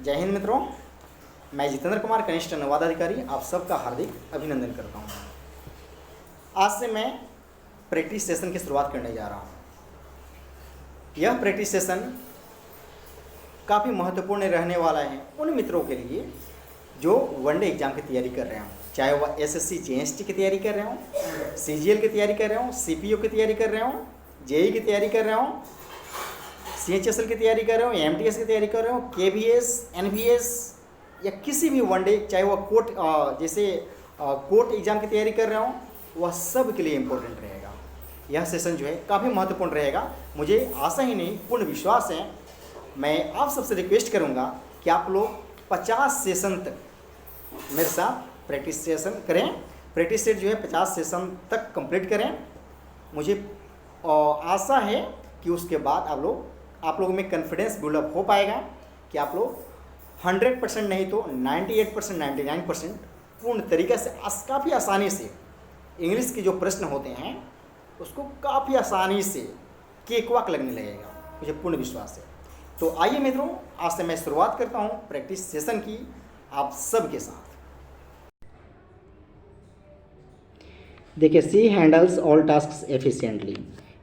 जय हिंद मित्रों, मैं जितेंद्र कुमार कनिष्ठ अनुवाद अधिकारी आप सबका हार्दिक अभिनंदन करता हूँ। आज से मैं प्रैक्टिस सेशन की शुरुआत करने जा रहा हूँ। यह प्रैक्टिस सेशन काफ़ी महत्वपूर्ण रहने वाला है उन मित्रों के लिए जो वनडे एग्ज़ाम की तैयारी कर रहे हों, चाहे वह एसएससी जेएसटी की तैयारी कर रहे हों, सीजीएल की तैयारी कर रहे हों, सीपीओ की तैयारी कर रहे हों, जेई की तैयारी कर रहे हों, सीएचएसएल की तैयारी कर रहे हो, एमटीएस की तैयारी कर रहे हो, केवीएस, एनवीएस या किसी भी वनडे, चाहे वह कोर्ट एग्ज़ाम की तैयारी कर रहे हो, वह सब के लिए इम्पोर्टेंट रहेगा। यह सेशन जो है काफ़ी महत्वपूर्ण रहेगा। मुझे आशा ही नहीं पूर्ण विश्वास है। मैं आप सबसे रिक्वेस्ट करूंगा कि आप लोग 50 सेशन तक मेरे साथ प्रैक्टिस सेशन करें। प्रैक्टिस सेट जो है 50 सेशन तक कंप्लीट करें। मुझे आशा है कि उसके बाद आप लोगों में कॉन्फिडेंस बिल्डअप हो पाएगा कि आप लोग 100% नहीं तो 98%, 99% पूर्ण तरीके से काफ़ी आसानी से इंग्लिश के जो प्रश्न होते हैं उसको काफ़ी आसानी से केकवाक लगने लगेगा, मुझे पूर्ण विश्वास है। तो आइए मित्रों, आज से मैं शुरुआत करता हूँ प्रैक्टिस सेशन की आप सब के साथ। देखिए, सी हैंडल्स ऑल टास्क्स एफिशिएंटली।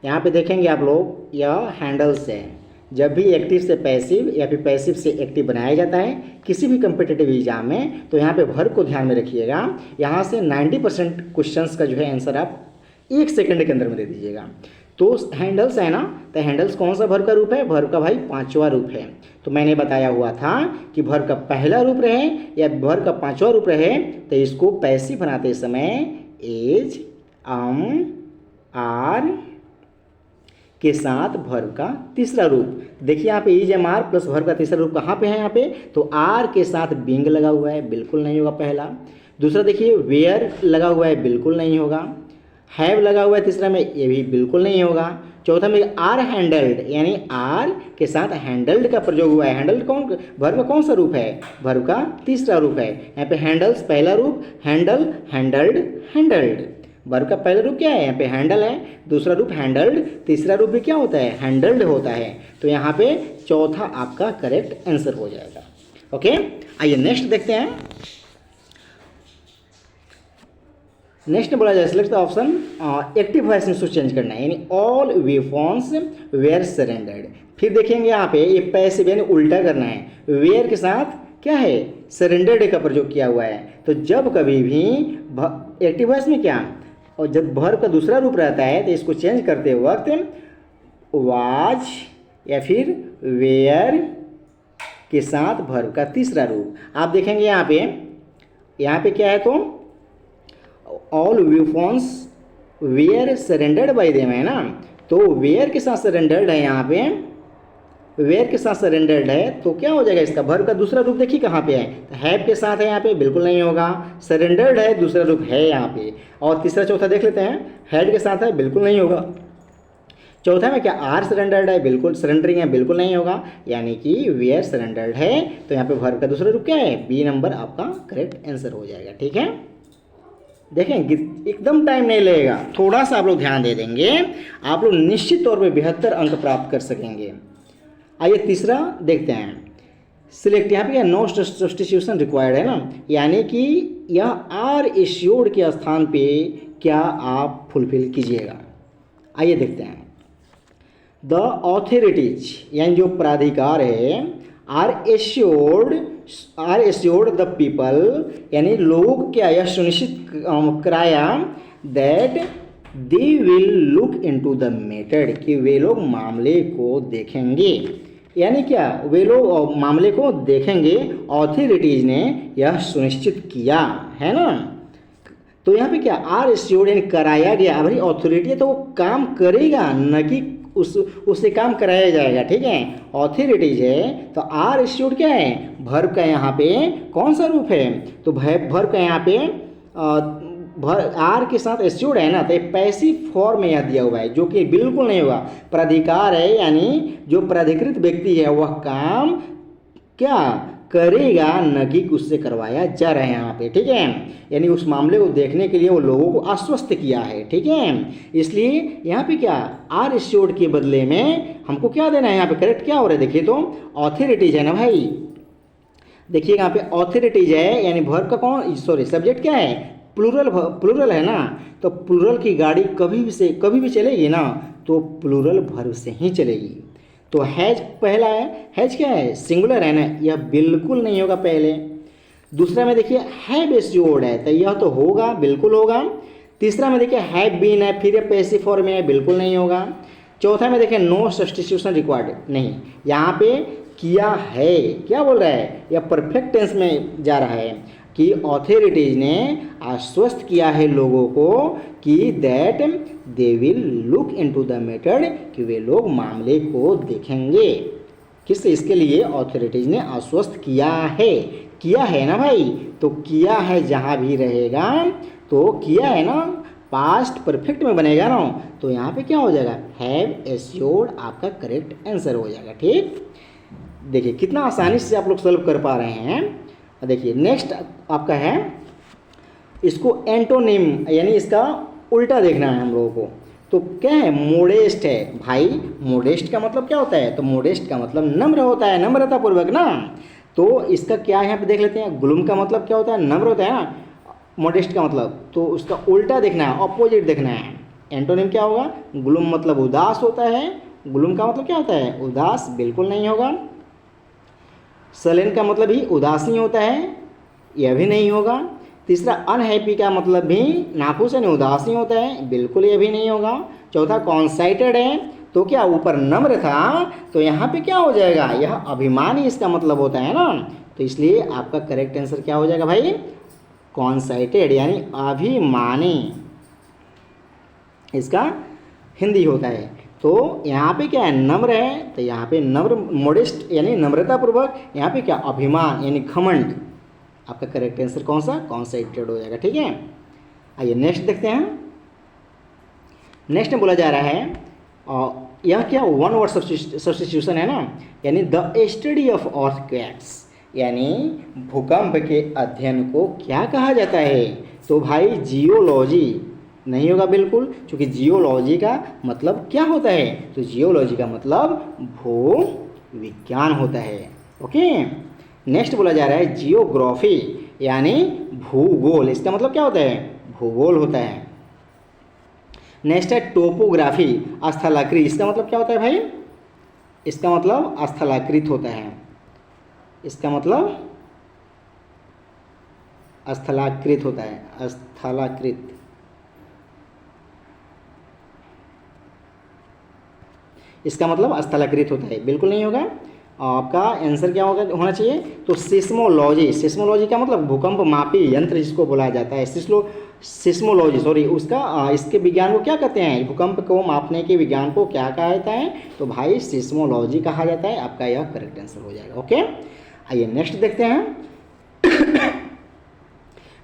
यहाँ पे देखेंगे आप लोग, यह हैंडल्स है। जब भी एक्टिव से पैसिव या फिर पैसिव से एक्टिव बनाया जाता है किसी भी कम्पिटिटिव एग्जाम में, तो यहाँ पे वर्ब को ध्यान में रखिएगा। यहाँ से 90% क्वेश्चंस का जो है आंसर आप 1 सेकंड के अंदर में दे दीजिएगा। तो हैंडल्स है ना, तो हैंडल्स कौन सा वर्ब का रूप है? वर्ब का भाई 5वां रूप है। तो मैंने बताया हुआ था कि वर्ब का पहला रूप रहे या वर्ब का 5वां रूप रहे तो इसको पैसिव बनाते समय एज, आर के साथ वर्ब का तीसरा रूप। देखिए यहाँ पे इज, आर प्लस वर्ब का तीसरा रूप कहाँ पे है? यहाँ पे तो आर के साथ बिंग लगा हुआ है, बिल्कुल नहीं होगा पहला। दूसरा देखिए वेयर लगा हुआ है, बिल्कुल नहीं होगा। हैव लगा हुआ है तीसरा में, ये भी बिल्कुल नहीं होगा। चौथा में आर हैंडल्ड, यानी आर के साथ हैंडल्ड का प्रयोग हुआ है। हैंडल्ड वर्ब का कौन सा रूप है? वर्ब का तीसरा रूप है। यहाँ पे हैंडल्स पहला रूप, हैंडल, हैंडल्ड, हैंडल्ड। वर्ब का पहला रूप क्या है? यहाँ पे हैंडल है, दूसरा रूप हैंडल्ड, तीसरा रूप भी क्या होता है? हैंडल्ड होता है। तो यहाँ पे चौथा आपका करेक्ट आंसर हो जाएगा। ओके, आइए नेक्स्ट देखते हैं। नेक्स्ट बोला जाए select the option active voice में उसको चेंज करना है, यानी ऑल वेपन्स वेयर सरेंडर्ड। फिर देखेंगे यहाँ पे ये पैसिव यानी उल्टा करना है। वेयर के साथ क्या है? सरेंडर्ड का प्रयोग किया हुआ है। तो जब कभी भी एक्टिव वॉइस में क्या, और जब वर्ब का दूसरा रूप रहता है तो इसको चेंज करते वक्त वाज या फिर वेयर के साथ वर्ब का तीसरा रूप। आप देखेंगे यहाँ पे क्या है? तो all weapons were surrendered by them है ना, तो वेयर के साथ सरेंडर्ड है। यहाँ पे वेयर के साथ सरेंडर्ड है तो क्या हो जाएगा? इसका वर्ब का दूसरा रूप देखिए कहाँ पे है? तो हैव के साथ है, यहाँ पे बिल्कुल नहीं होगा। सरेंडर्ड है, दूसरा रूप है यहाँ पे। और तीसरा चौथा देख लेते हैं। हैड के साथ है, बिल्कुल नहीं होगा। चौथा में क्या? आर सरेंडर्ड है, बिल्कुल सरेंडरिंग है, बिल्कुल नहीं होगा। यानी कि वेयर सरेंडर्ड है, तो यहाँ पे वर्ब का दूसरा रूप क्या है? बी नंबर आपका करेक्ट आंसर हो जाएगा। ठीक है, देखें एकदम टाइम नहीं लगेगा, थोड़ा सा आप लोग ध्यान दे देंगे, आप लोग निश्चित तौर पर 72 अंक प्राप्त कर सकेंगे। आइए तीसरा देखते हैं। सिलेक्ट, यहाँ पे क्या? नो सब्स्टिट्यूशन रिक्वायर्ड है ना, यानी कि यह आर एश्योर्ड के स्थान पे क्या आप फुलफिल कीजिएगा। आइए देखते हैं। द ऑथोरिटीज यानी जो प्राधिकार है, आर एश्योर्ड द पीपल, यानी लोगों को क्या यह सुनिश्चित कराया that they will look into the matter, कि वे लोग मामले को देखेंगे। यानी क्या? वे लोग मामले को देखेंगे। ऑथोरिटीज ने यह सुनिश्चित किया है ना। तो यहाँ पे क्या? आर एश्योर्ड यानी कराया गया। भाई ऑथोरिटी है तो वो काम करेगा, न कि उससे काम कराया जाएगा। ठीक है, ऑथोरिटीज है तो आर एश्योर्ड क्या है? वर्ब का यहाँ पे कौन सा रूप है? तो वर्ब का यहाँ पे आर के साथ एश्योर्ड है ना, तो पैसिव फॉर्म में यह दिया हुआ है, जो कि बिल्कुल नहीं होगा। प्राधिकार है, यानी जो प्राधिकृत व्यक्ति है वह काम क्या करेगा, न कि उससे करवाया जा रहा है यहाँ पे। ठीक है, यानी उस मामले को देखने के लिए वो लोगों को आश्वस्त किया है। ठीक है, इसलिए यहाँ पे क्या आर एश्योर्ड के बदले में हमको क्या देना है? यहाँ पे करेक्ट क्या हो रहा है? देखिए तो ऑथोरिटीज है ना भाई, देखिए यहाँ पे ऑथोरिटीज है, यानी वर्ब का कौन, सॉरी सब्जेक्ट क्या है, प्लूरल, प्लूरल है ना, तो प्लूरल की गाड़ी कभी भी चलेगी ना तो प्लूरल वर्ब से ही चलेगी। तो हैज पहला है, हैज क्या है, सिंगुलर है ना, यह बिल्कुल नहीं होगा पहले। दूसरा में देखिए हैव एस्योर्ड है, तो यह तो होगा, बिल्कुल होगा। तीसरा में देखिए हैव बीन है, फिर यह पैसिव फॉर्म में है, बिल्कुल नहीं होगा। चौथा में देखिए नो सब्स्टिट्यूशन रिक्वायर्ड, नहीं, यहाँ पे किया है, क्या बोल रहा है, यह परफेक्ट टेंस में जा रहा है कि ऑथोरिटीज ने आश्वस्त किया है लोगों को कि that they will look into the matter, कि वे लोग मामले को देखेंगे। किस, इसके लिए ऑथोरिटीज ने आश्वस्त किया है ना भाई, तो किया है जहाँ भी रहेगा तो किया है ना, पास्ट परफेक्ट में बनेगा ना, तो यहाँ पे क्या हो जाएगा, हैव एश्योर्ड आपका करेक्ट आंसर हो जाएगा। ठीक, देखिए कितना आसानी से आप लोग सॉल्व कर पा रहे हैं। देखिए नेक्स्ट आपका है, इसको एंटोनिम यानी इसका उल्टा देखना है हम लोगों को। तो क्या है, मोडेस्ट है भाई, मोडेस्ट का मतलब क्या होता है, तो मोडेस्ट का मतलब नम्र होता है, नम्रता पूर्वक ना। तो इसका क्या है यहाँ पे देख लेते हैं, ग्लूम का मतलब क्या होता है, नम्र होता है ना, मोडेस्ट का मतलब, तो उसका उल्टा देखना है, ऑपोजिट देखना है। एंटोनिम क्या होगा, ग्लूम मतलब उदास होता है, ग्लूम का मतलब क्या होता है, उदास, बिल्कुल नहीं होगा। सलेन का मतलब भी उदास नहीं होता है, यह भी नहीं होगा। तीसरा अनहैप्पी का मतलब भी नाखुश है, उदास नहीं होता है, बिल्कुल यह भी नहीं होगा। चौथा कॉन्साइटेड है, तो क्या ऊपर नम्र था, तो यहाँ पे क्या हो जाएगा, यह अभिमानी इसका मतलब होता है ना, तो इसलिए आपका करेक्ट आंसर क्या हो जाएगा भाई, कॉन्साइटेड यानी अभिमानी, इसका हिंदी होता है। तो यहाँ पे क्या है, नम्र है, तो यहाँ पे नम्र, मोडेस्ट यानी नम्रतापूर्वक, यहाँ पे क्या, अभिमान यानी घमंड, आपका करेक्ट आंसर कौन सा, कॉन्साइटेड हो जाएगा। ठीक है, आइए नेक्स्ट देखते हैं। नेक्स्ट में बोला जा रहा है, यह क्या वन वर्ड सब्स्टिट्यूशन है ना, यानी द स्टडी ऑफ अर्थक्वेक्स, यानी भूकंप के अध्ययन को क्या कहा जाता है, तो भाई जियोलॉजी नहीं होगा बिल्कुल, क्योंकि जियोलॉजी का मतलब क्या होता है, तो जियोलॉजी का मतलब भू विज्ञान होता है। ओके, नेक्स्ट बोला जा रहा है जियोग्राफी, यानी भूगोल, इसका मतलब क्या होता है, भूगोल होता है। नेक्स्ट है टोपोग्राफी, स्थलाकृति, इसका मतलब क्या होता है भाई, इसका मतलब स्थलाकृत होता है, इसका मतलब स्थलाकृत होता है, स्थलाकृत, इसका मतलब स्थलाकृत होता है, बिल्कुल नहीं होगा। आपका आंसर क्या होना चाहिए, तो सिस्मोलॉजी, सिस्मोलॉजी का मतलब भूकंप मापी यंत्र जिसको बोला जाता है, सिस्मोलॉजी सॉरी, उसका इसके विज्ञान को क्या कहते हैं, भूकंप को मापने के विज्ञान को क्या कहा जाता है, तो भाई सिस्मोलॉजी कहा जाता है, आपका यह करेक्ट आंसर हो जाएगा। ओके, आइए नेक्स्ट देखते हैं।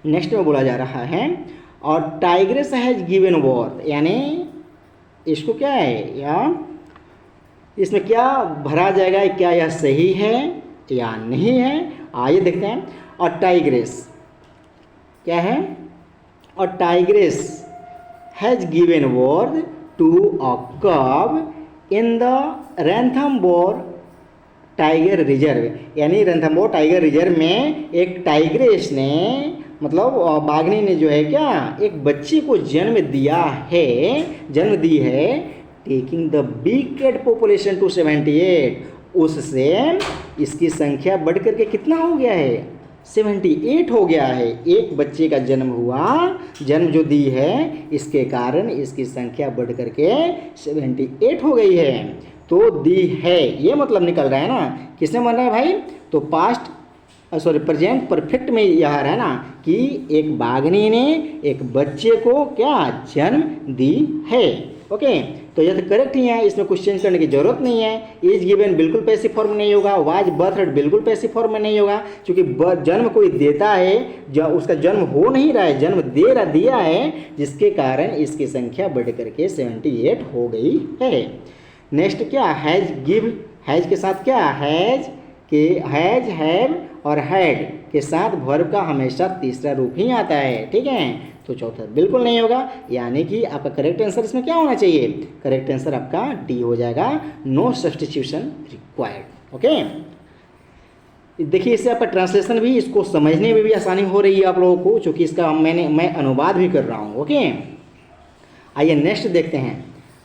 नेक्स्ट में बोला जा रहा है, और टाइग्रेस हैज गिवन वर्थ, यानी इसको क्या है, या इसमें क्या भरा जाएगा, क्या यह सही है या नहीं है, आइए देखते हैं। और टाइग्रेस क्या है, और tigress has given birth to a cub in the Ranthambore tiger reserve, यानी रैंथमबोर टाइगर रिजर्व में एक टाइग्रेस ने, मतलब बाघनी ने जो है क्या, एक बच्चे को जन्म दी है, taking the big cat population to 78, उससे इसकी संख्या बढ़ करके कितना हो गया है, 78 हो गया है। एक बच्चे का जन्म हुआ, जन्म जो दी है, इसके कारण इसकी संख्या बढ़ करके 78 हो गई है। तो दी है ये मतलब निकल रहा है ना, किसने बन रहा है भाई, तो पास्ट सॉरी प्रेजेंट परफेक्ट में यह आ रहा है ना, कि एक बाघनी ने एक बच्चे को क्या जन्म दी है। ओके, तो यह तो करेक्ट ही है, इसमें कुछ चेंज करने की जरूरत नहीं है। इज गिवन बिल्कुल पैसिव फॉर्म में नहीं होगा, वाज बर्थड बिल्कुल पैसिव फॉर्म में नहीं होगा, क्योंकि जन्म कोई देता है, उसका जन्म हो नहीं रहा है, जन्म दिया है, जिसके कारण इसकी संख्या बढ़ करके 78 हो गई है। नेक्स्ट क्या, हैज गिव, हैज के साथ क्या, हैज के हैज हैव और हैड के साथ वर्ब का हमेशा तीसरा रूप ही आता है। ठीक है, तो चौथा बिल्कुल नहीं होगा, यानी कि आपका करेक्ट आंसर इसमें क्या होना चाहिए, करेक्ट आंसर आपका डी हो जाएगा, नो सब्स्टिट्यूशन रिक्वायर्ड। ओके, देखिए इससे आपका ट्रांसलेशन भी, इसको समझने में भी आसानी हो रही है आप लोगों को, क्योंकि इसका मैं अनुवाद भी कर रहा हूँ। ओके, आइए नेक्स्ट देखते हैं।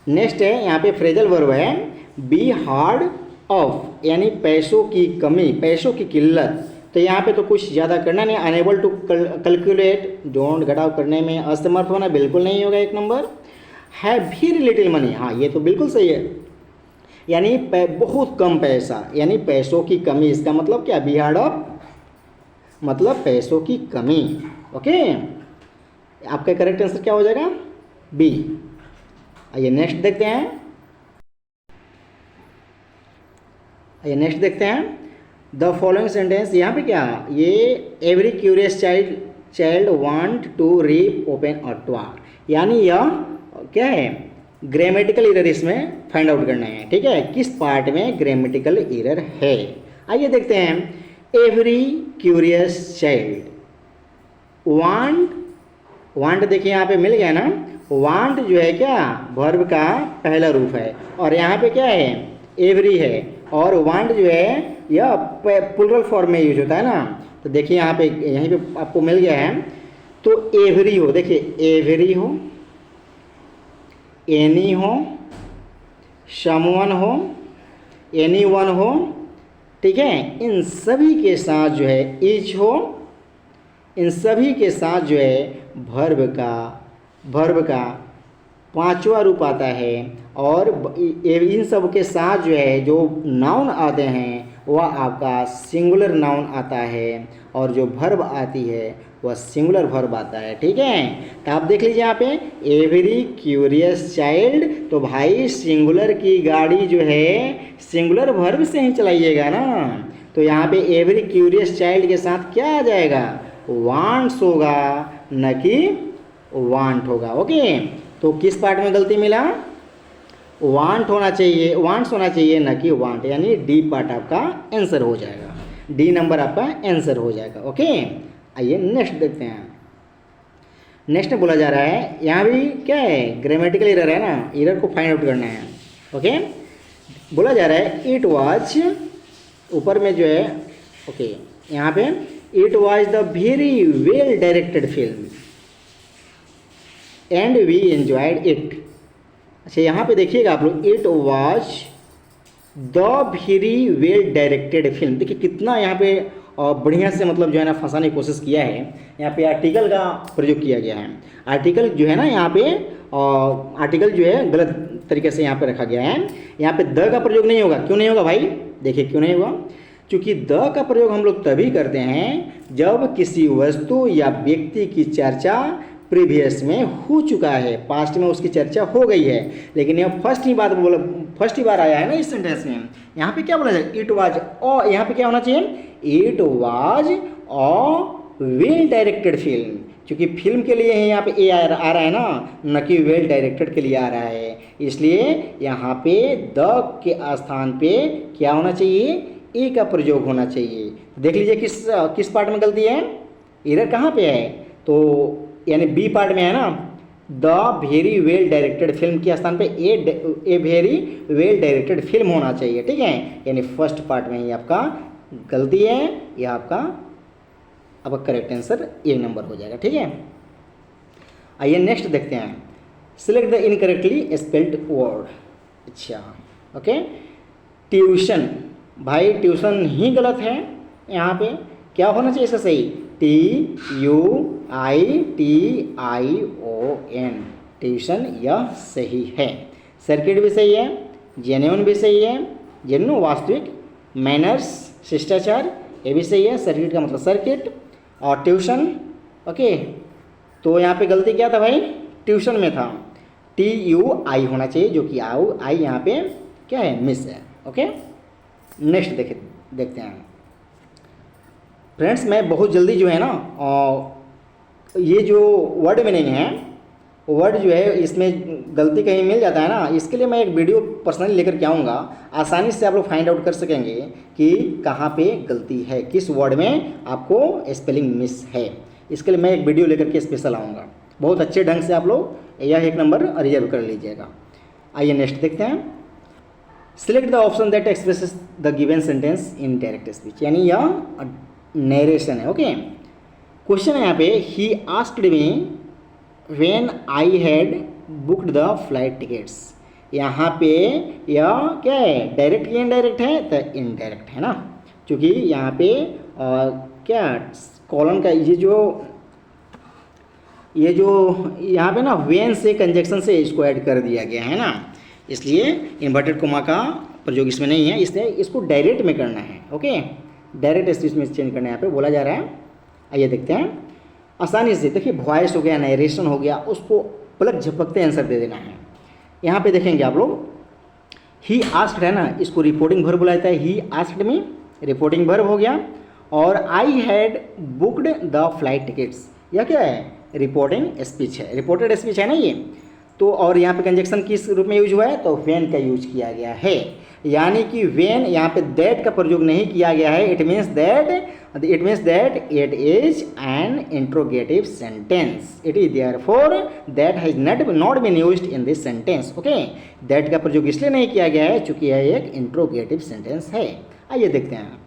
नेक्स्ट है यहाँ पे फ्रेजल वर्ब है बी हार्ड ऑफ, यानी पैसों की कमी, पैसों की किल्लत। तो यहाँ पे तो कुछ ज़्यादा करना नहीं, अनेबल टू कैलकुलेट, जोड़ घटाव करने में असमर्थ होना बिल्कुल नहीं होगा, एक number. Have very little money, हाँ ये तो बिल्कुल सही है, यानी बहुत कम पैसा, यानी पैसों की कमी। इसका मतलब क्या, बी हार्ड ऑफ मतलब पैसों की कमी। ओके, आपका करेक्ट आंसर क्या हो जाएगा, बी। आइए नेक्स्ट देखते हैं। आइए नेक्स्ट देखते हैं। द फॉलोइंग सेंटेंस, यहाँ पे क्या, ये every curious child want to rip open a talk, यानी यह क्या है, ग्रामेटिकल एरर इसमें फाइंड आउट करना है। ठीक है, किस पार्ट में ग्रामेटिकल एरर है। आइए देखते हैं। एवरी क्यूरियस चाइल्ड, वांट देखिए यहाँ पे मिल गया ना, वांट जो है क्या वर्ब का पहला रूप है, और यहाँ पे क्या है, एवरी है, और वांट जो है यह प्लुरल फॉर्म में यूज होता है ना। तो देखिए यहाँ पे, यहीं पे आपको मिल गया है। तो एवरी हो, देखिए एवरी हो, एनी हो, समवन हो, एनी वन हो, ठीक है, इन सभी के साथ जो है इच हो, इन सभी के साथ जो है वर्ब का पांचवा रूप आता है, और इन सब के साथ जो है जो नाउन आते हैं वह आपका सिंगुलर नाउन आता है, और जो वर्ब आती है वह सिंगुलर वर्ब आता है। ठीक है, तो आप देख लीजिए यहाँ पे एवरी क्यूरियस चाइल्ड, तो भाई सिंगुलर की गाड़ी जो है सिंगुलर वर्ब से ही चलाइएगा ना। तो यहाँ पे एवरी क्यूरियस चाइल्ड के साथ क्या आ जाएगा, वांट्स होगा, न कि वांट होगा। ओके, तो किस पार्ट में गलती मिला, वांट होना चाहिए, वांट्स होना चाहिए, न कि वांट, यानी डी पार्ट आपका आंसर हो जाएगा, डी नंबर आपका आंसर हो जाएगा। ओके, आइए नेक्स्ट देखते हैं। नेक्स्ट में बोला जा रहा है, यहाँ भी क्या है, ग्रामेटिकल एरर है ना, एरर को फाइंड आउट करना है। ओके, बोला जा रहा है इट वाज, ऊपर में जो है, ओके यहाँ पे it was the very well directed film and we enjoyed it. अच्छा यहाँ पे देखिएगा आप लोग, it was the very well directed film, देखिए कितना यहाँ पे बढ़िया से मतलब जो है ना फंसाने की कोशिश किया है। यहाँ पे आर्टिकल का प्रयोग किया गया है, आर्टिकल जो है ना यहाँ पे आर्टिकल जो है गलत तरीके से यहाँ पे रखा गया है। यहाँ पे द का प्रयोग नहीं होगा, क्यों नहीं होगा भाई, देखिए क्यों नहीं होगा, क्योंकि द का प्रयोग हम लोग तभी करते हैं जब किसी वस्तु या व्यक्ति की चर्चा प्रीवियस में हो चुका है, पास्ट में उसकी चर्चा हो गई है, लेकिन यह फर्स्ट ही बार आया है ना इस सेंटेंस में। यहाँ पे क्या बोला जाए, इट वाज, और यहाँ पे क्या होना चाहिए, it was a well directed film, क्योंकि फिल्म के लिए यहाँ पे ए आ रहा है ना, न कि वेल डायरेक्टेड के लिए आ रहा है, इसलिए यहाँ पे द के स्थान पे क्या होना चाहिए, ए का प्रयोग होना चाहिए। देख लीजिए किस पार्ट में गलती है, एरर कहाँ पे है, तो यानी बी पार्ट में है ना, the very well directed film के स्थान पे a very well directed film होना चाहिए। ठीक है, यानी फर्स्ट पार्ट में ही आपका गलती है, यह आपका करेक्ट आंसर ए नंबर हो जाएगा। ठीक है, आइए नेक्स्ट देखते हैं। Select the incorrectly spelled word. अच्छा ओके, ट्यूशन, भाई ट्यूशन ही गलत है, यहाँ पे क्या होना चाहिए इसका सही, TUITION, ट्यूशन, यह सही है। सर्किट भी सही है, जेन्युइन भी सही है, जेन्युइन वास्तविक, मैनर्स शिष्टाचार, ये भी सही है, सर्किट का मतलब सर्किट, और ट्यूशन। ओके, तो यहाँ पे गलती क्या था भाई, ट्यूशन में था, TUI होना चाहिए, जो कि आई यहाँ पे क्या है, मिस है। ओके, नेक्स्ट देखते हैं फ्रेंड्स। मैं बहुत जल्दी जो है ना ये जो वर्ड मीनिंग है, वर्ड जो है इसमें गलती कहीं मिल जाता है ना, इसके लिए मैं एक वीडियो पर्सनली लेकर के आऊँगा, आसानी से आप लोग फाइंड आउट कर सकेंगे कि कहाँ पे गलती है, किस वर्ड में आपको स्पेलिंग मिस है। इसके लिए मैं एक वीडियो लेकर के स्पेशल आऊँगा, बहुत अच्छे ढंग से आप लोग यह एक नंबर रिजर्व कर लीजिएगा। आइए नेक्स्ट देखते हैं। Select the option that expresses the given sentence in direct speech, यानी यह नरेशन है। ओके, क्वेश्चन है यहाँ पे, he asked me when I had booked the flight tickets. यहाँ पे यह क्या है, डायरेक्ट या इनडायरेक्ट है, तो इनडायरेक्ट है ना, क्योंकि यहाँ पे क्या कॉलन का ये जो यहाँ पे ना वेन से कंजक्शन से इसको ऐड कर दिया गया है ना, इसलिए इन्वर्टेड कोमा का प्रयोग इसमें नहीं है, इसलिए इसको डायरेक्ट में करना है। ओके, डायरेक्ट स्पीच में चेंज करना है, यहाँ पे बोला जा रहा है। आइए देखते हैं आसानी से। देखिए वॉइस हो गया, नरेशन हो गया, उसको पलक झपकते आंसर दे देना है। यहाँ पे देखेंगे आप लोग, ही आस्क्ड है ना, इसको रिपोर्टिंग वर्ब बुलाता है, ही आस्क्ड में रिपोर्टिंग वर्ब हो गया, और I had booked the flight tickets, यह क्या है, रिपोर्टिंग स्पीच है, रिपोर्टेड स्पीच है ना ये। तो और यहाँ पे कंजक्शन किस रूप में यूज हुआ है, तो व्हेन का यूज किया गया है, यानी कि व्हेन यहाँ पे दैट का प्रयोग नहीं किया गया है। It means that it is an interrogative sentence, it is therefore that has not been used in this sentence. Okay, that का प्रयोग इसलिए नहीं किया गया है क्योंकि यह एक इंट्रोगेटिव सेंटेंस है। आइए देखते हैं,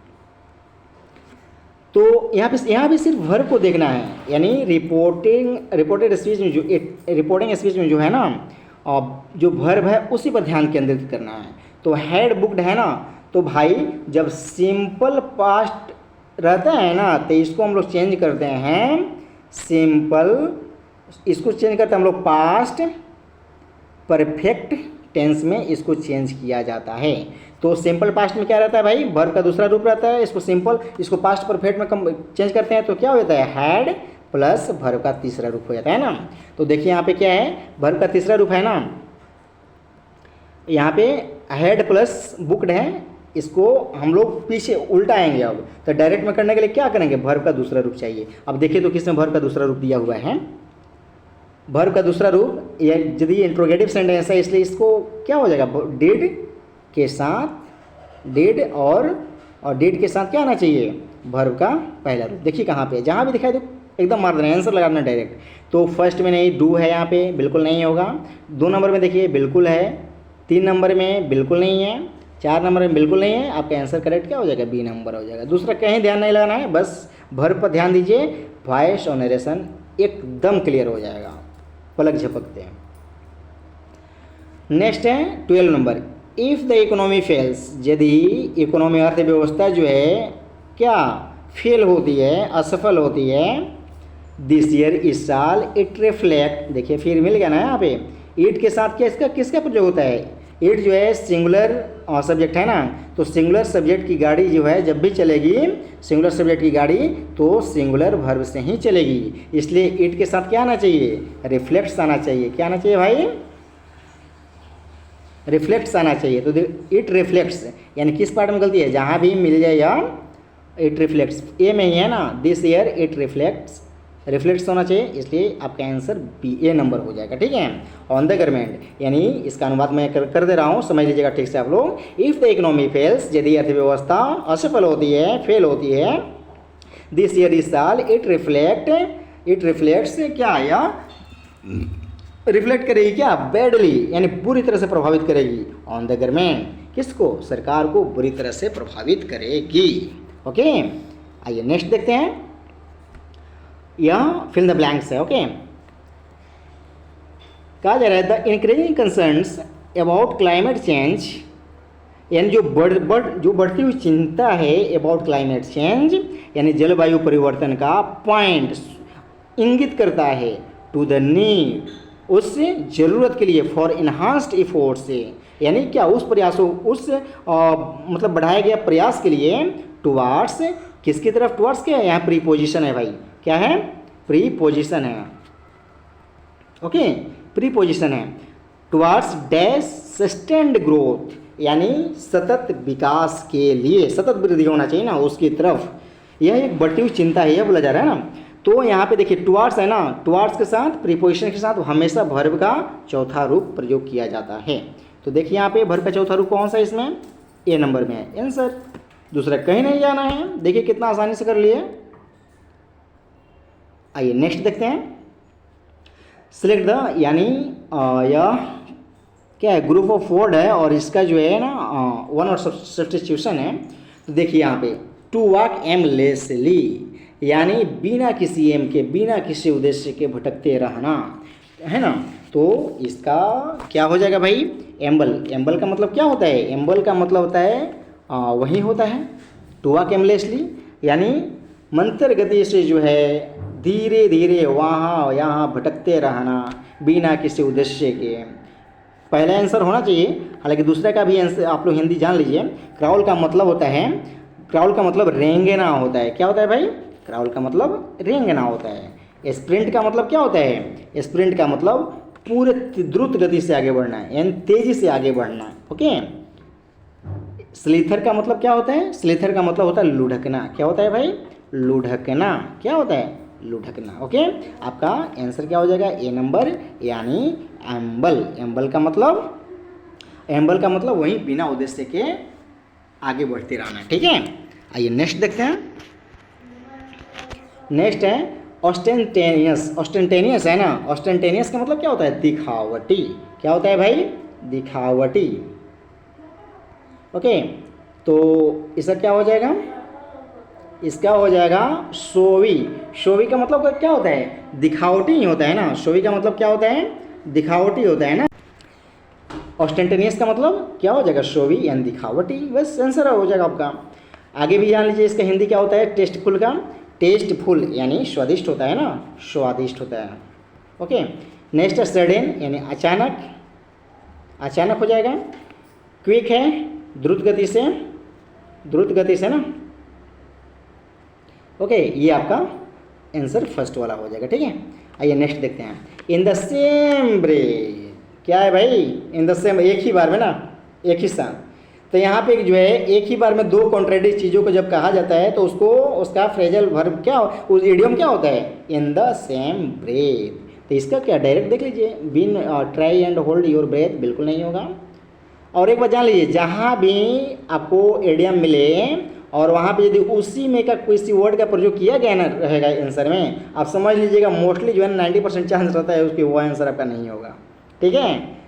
तो यहाँ पे सिर्फ वर्ब को देखना है, यानी रिपोर्टेड स्पीच में रिपोर्टिंग स्पीच में जो है ना, जो वर्ब है उसी पर ध्यान केंद्रित करना है। तो हैड बुक्ड है ना, तो भाई जब सिंपल पास्ट रहता है ना, तो इसको हम लोग चेंज करते हैं, इसको चेंज करते हैं हम लोग पास्ट परफेक्ट टेंस में, इसको चेंज किया जाता है। तो सिंपल पास्ट में क्या रहता है भाई, वर्ब का दूसरा रूप रहता है, इसको पास्ट परफेक्ट में चेंज करते हैं, तो क्या होता है, हैड प्लस वर्ब का तीसरा रूप हो जाता है ना। तो देखिए यहाँ पे क्या है, वर्ब का तीसरा रूप है ना, यहाँ पे हैड प्लस बुक्ड है, इसको हम लोग पीछे उल्टा आएंगे। अब तो डायरेक्ट में करने के लिए क्या करेंगे, वर्ब का दूसरा रूप चाहिए। अब देखिए तो किसमें वर्ब का दूसरा रूप दिया हुआ है, वर्ब का दूसरा रूप, यदि इंट्रोगेटिव सेंटेंस है इसलिए इसको क्या हो जाएगा, डिड के साथ डिड, और डिड के साथ क्या आना चाहिए, वर्ब का पहला रूप। देखिए कहाँ पे, जहाँ भी दिखाई दो एकदम मार देना, आंसर लगाना डायरेक्ट। तो फर्स्ट में नहीं, डू है यहाँ पे, बिल्कुल नहीं होगा। 2 नंबर में देखिए बिल्कुल है, 3 नंबर में बिल्कुल नहीं है, 4 नंबर में बिल्कुल नहीं है। आपका आंसर करेक्ट क्या हो जाएगा, बी नंबर हो जाएगा। दूसरा कहीं ध्यान नहीं लगाना है, बस वर्ब पर ध्यान दीजिए, वॉइस और नरेशन एकदम क्लियर हो जाएगा, पलक झपकते हैं। नेक्स्ट है 12 number, if the economy fails, यदि इकोनॉमी अर्थव्यवस्था जो है क्या फेल होती है, असफल होती है, दिस ईयर इस साल, इट रिफ्लेक्ट, देखिए फिर मिल गया ना यहाँ पे, इट के साथ क्या किसका प्रयोग होता है, इट जो है सिंगुलर सब्जेक्ट है ना, तो सिंगुलर सब्जेक्ट की गाड़ी जो है जब भी चलेगी, सिंगुलर सब्जेक्ट की गाड़ी तो सिंगुलर वर्ब से ही चलेगी, इसलिए इट के साथ क्या आना चाहिए, रिफ्लेक्ट्स आना चाहिए। क्या आना चाहिए भाई, रिफ्लेक्ट्स आना चाहिए। तो इट रिफ्लेक्ट्स, यानी किस पार्ट में गलती है, जहाँ भी मिल जाए या इट रिफ्लेक्ट्स, ए में ही है ना, दिस ईयर इट रिफ्लेक्ट्स होना चाहिए, इसलिए आपका आंसर बी, ए नंबर हो जाएगा। ठीक है, ऑन द गवर्नमेंट, यानी इसका अनुवाद मैं कर दे रहा हूँ, समझ लीजिएगा ठीक से आप लोग। इफ़ द इकोनॉमी फेल्स, यदि अर्थव्यवस्था असफल होती है, फेल होती है, दिस ईयर इस साल, इट रिफ्लेक्ट्स क्या आया, रिफ्लेक्ट करेगी क्या, बैडली, यानी बुरी तरह से प्रभावित करेगी, ऑन द गवर्नमेंट, किसको, सरकार को बुरी तरह से प्रभावित करेगी। ओके, आइए नेक्स्ट देखते हैं, यह फिल द ब्लैंक्स है। ओके, कहा जा रहा है the increasing concerns about climate change, यानी जो बढ़ती हुई चिंता है अबाउट क्लाइमेट चेंज, यानी जलवायु परिवर्तन का पॉइंट इंगित करता है टू द नीड, उस जरूरत के लिए, फॉर इन्हांस्ड एफोर्ट से, यानी क्या उस प्रयासों मतलब बढ़ाया गया प्रयास के लिए, टुवार्ड्स, किसकी तरफ, टुवार्ड्स क्या है, यहाँ प्रीपोजिशन है भाई, क्या है, प्रीपोजिशन है। ओके, प्रीपोजिशन है, टुवार्ड्स डैश सस्टेन्ड ग्रोथ, यानी सतत विकास के लिए, सतत वृद्धि होना चाहिए ना उसकी तरफ, यह एक बढ़ती हुई चिंता है, यह बोला जा रहा है ना। तो यहाँ पे देखिए टुवार्ड्स है ना, टुवार्ड्स के साथ प्रीपोजिशन के साथ हमेशा वर्ब का चौथा रूप प्रयोग किया जाता है। तो देखिए यहाँ पे वर्ब का चौथा रूप कौन सा है, इसमें ए नंबर में है आंसर, दूसरा कहीं नहीं जाना है। देखिए कितना आसानी से कर लिए। आइए नेक्स्ट देखते हैं, सिलेक्ट द, यानी यह क्या है, ग्रुप ऑफ वर्ड है और इसका जो है ना वन वर्ड सब्स्टिट्यूशन है। तो देखिए यहाँ पे टू वॉक एमलेसली, यानी बिना किसी एम के, बिना किसी उद्देश्य के भटकते रहना, है ना। तो इसका क्या हो जाएगा भाई, एम्बल। एम्बल का मतलब क्या होता है, एम्बल का मतलब होता है वही होता है टू वॉक एमलेसली, यानी मंत्र गति से जो है धीरे धीरे वहाँ यहाँ भटकते रहना बिना किसी उद्देश्य के। पहला आंसर होना चाहिए, हालांकि दूसरे का भी आंसर आप लोग हिंदी जान लीजिए। क्राउल का मतलब होता है, क्राउल का मतलब रेंगना होता है। क्या होता है भाई, क्राउल का मतलब रेंगना होता है। स्प्रिंट का मतलब क्या होता है, स्प्रिंट का मतलब पूरे द्रुत गति से आगे बढ़ना है, यानी तेजी से आगे बढ़ना। ओके। स्लीथर का मतलब क्या होता है, स्लीथर का मतलब होता है लुढ़कना। क्या होता है भाई, लुढ़कना। क्या होता है, लुढ़कना। ओके, आपका आंसर क्या हो जाएगा, ए नंबर, यानी एम्बल। एम्बल का मतलब वही बिना उद्देश्य के आगे बढ़ते रहना। ठीक है, आइए नेक्स्ट देखते हैं। नेक्स्ट है ऑस्टेंटेनियस। ऑस्टेंटेनियस है ना, ऑस्टेंटेनियस का मतलब क्या होता है, दिखावटी। क्या होता है भाई, दिखावटी। ओके, तो इसका क्या हो जाएगा, इसका हो जाएगा शोवी। शोवी का मतलब क्या होता है, दिखावटी ही होता है ना। शोवी का मतलब क्या होता है, दिखावटी होता है ना। ऑस्टेंटेनियस का मतलब क्या हो जाएगा, शोवी यानी दिखावटी। बस आंसर हो जाएगा आपका। आगे भी जान लीजिए इसका हिंदी क्या होता है, टेस्टफुल का, टेस्टफुल यानी स्वादिष्ट होता है ना, स्वादिष्ट होता है। ओके, नेक्स्ट है सडन यानी अचानक, अचानक हो जाएगा। क्विक है द्रुत गति से, द्रुत गति से ना। ओके, ये आपका आंसर फर्स्ट वाला हो जाएगा। ठीक है, आइए नेक्स्ट देखते हैं। इन द सेम ब्रेथ, क्या है भाई, इन द सेम, एक ही बार में ना, एक ही साथ। तो यहाँ पे जो है एक ही बार में दो कॉन्ट्रेडिक्ट चीज़ों को जब कहा जाता है तो उसको, उसका फ्रेजल वर्ब क्या, उस इडियम क्या होता है, इन द सेम ब्रेथ। तो इसका क्या, डायरेक्ट देख लीजिए, बिन try and hold your breath, बिल्कुल नहीं होगा। और एक बात जान लीजिए, जहाँ भी आपको इडियम मिले और वहाँ पे यदि उसी में का किसी वर्ड का प्रयोग किया गया ना रहेगा आंसर में, आप समझ लीजिएगा मोस्टली जो है 90% चांस रहता है उसकी वो आंसर आपका नहीं होगा। ठीक है,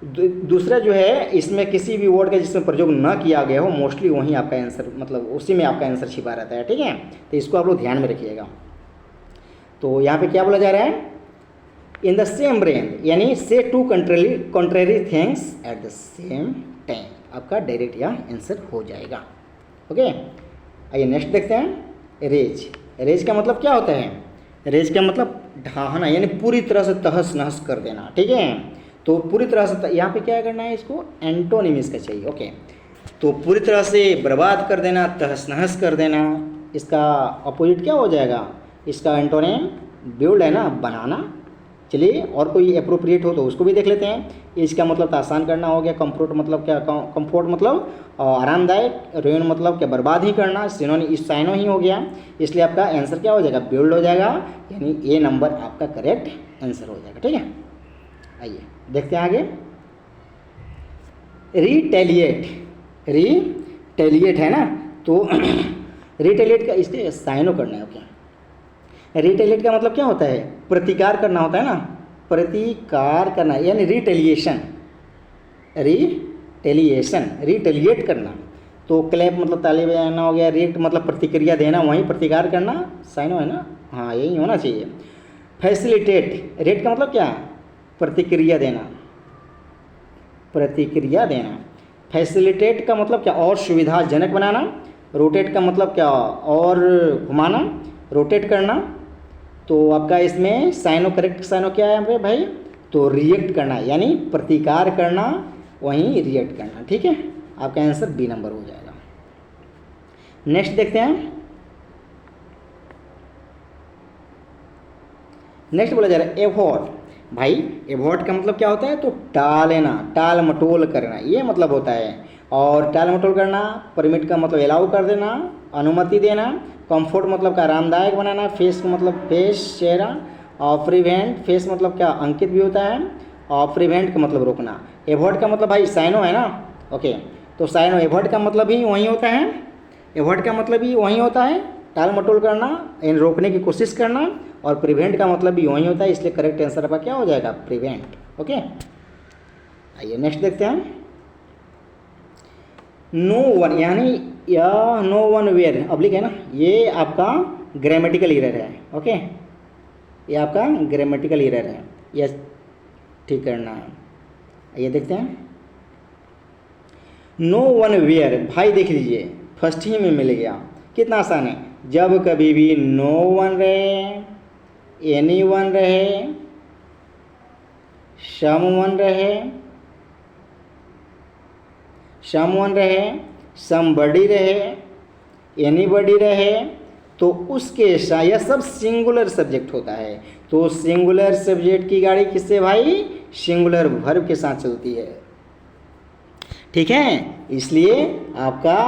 दूसरा जो है इसमें किसी भी वर्ड का जिसमें प्रयोग न किया गया हो, मोस्टली वहीं आपका आंसर, मतलब उसी में आपका आंसर छिपा रहता है। ठीक है, तो इसको आप लोग ध्यान में रखिएगा। तो यहाँ पे क्या बोला जा रहा है, इन द सेम ब्रेन, यानी से two contrary things at the same time. आपका डायरेक्ट यहाँ आंसर हो जाएगा। ओके, आइए नेक्स्ट देखते हैं। रेज। रेज का मतलब क्या होता है, रेज का मतलब ढहाना, यानी पूरी तरह से तहस नहस कर देना। ठीक है, तो पूरी तरह से यहाँ पे क्या करना है, इसको एंटोनिम इसका चाहिए। ओके, तो पूरी तरह से बर्बाद कर देना, तहस नहस कर देना। इसका अपोजिट क्या हो जाएगा, इसका एंटोनिम बिल्ड है ना, बनाना। चलिए और कोई अप्रोप्रिएट हो तो उसको भी देख लेते हैं। इसका मतलब तो आसान करना हो गया। कंफर्ट मतलब क्या, कंफर्ट मतलब आरामदायक। रुइन मतलब क्या, बर्बाद ही करना। साइनो ही हो गया, इसलिए आपका आंसर क्या हो जाएगा, बिल्ड हो जाएगा, यानी ए नंबर आपका करेक्ट आंसर हो जाएगा। ठीक है, आइए देखते हैं आगे। रिटेलिएट, रिटेलिएट है ना, तो रिटेलिएट का इसके साइनो करना है। ओके, रिटेलिएट का मतलब क्या होता है, प्रतिकार करना होता है ना, प्रतिकार करना यानी रिटेलिएशन, रिटेलिएशन, रिटेलिएट करना। तो क्लैप मतलब ताली बजाना हो गया, रिएक्ट मतलब प्रतिक्रिया देना, वहीं प्रतिकार करना साइनो है ना, हाँ यही होना चाहिए। फैसिलिटेट, रेट का मतलब क्या, प्रतिक्रिया देना, प्रतिक्रिया देना। फैसिलिटेट का मतलब क्या, और सुविधाजनक बनाना। रोटेट का मतलब क्या, और घुमाना, रोटेट करना। तो आपका इसमें साइनो, करेक्ट साइनो क्या है यहाँ भाई, तो रिएक्ट करना, यानी प्रतिकार करना, वहीं रिएक्ट करना। ठीक है, आपका आंसर बी नंबर हो जाएगा। नेक्स्ट देखते हैं। नेक्स्ट बोला जा रहा है एवॉर्ड। भाई एवॉर्ड का मतलब क्या होता है, तो टालना, टाल मटोल करना, ये मतलब होता है। और टाल मटोल करना, परमिट का मतलब अलाउ कर देना, अनुमति देना। कंफर्ट मतलब का आरामदायक बनाना। फेस का मतलब फेस, चेहरा। और प्रिवेंट, फेस मतलब क्या, अंकित भी होता है। और प्रिवेंट का मतलब रोकना। एवॉर्ड का मतलब भाई साइनो है ना। ओके, तो साइनो, एवॉर्ड का मतलब ही वही होता है, एवॉर्ड का मतलब ही वही होता है, टाल मटोल करना, इन रोकने की कोशिश करना। और प्रिवेंट का मतलब भी वही होता है, इसलिए करेक्ट आंसर आपका क्या हो जाएगा, प्रिवेंट। ओके, आइए नेक्स्ट देखते हैं। नो वन यानी यह नो वन वेयर अब्लिक है ना, ये आपका ग्रामेटिकल एरर है। ओके, ये आपका ग्रामेटिकल एरर है, यह ठीक करना है। आइए देखते हैं। नो वन वेयर, भाई देख लीजिए फर्स्ट ही में मिल गया, कितना आसान है। जब कभी भी नो वन रहे, एनी वन रहे, सम वन रहे, समवन रहे, समबडी रहे, एनीबडी रहे, तो उसके साथ यह सब सिंगुलर सब्जेक्ट होता है। तो सिंगुलर सब्जेक्ट की गाड़ी किससे भाई? सिंगुलर वर्ब के साथ चलती है। ठीक है, इसलिए आपका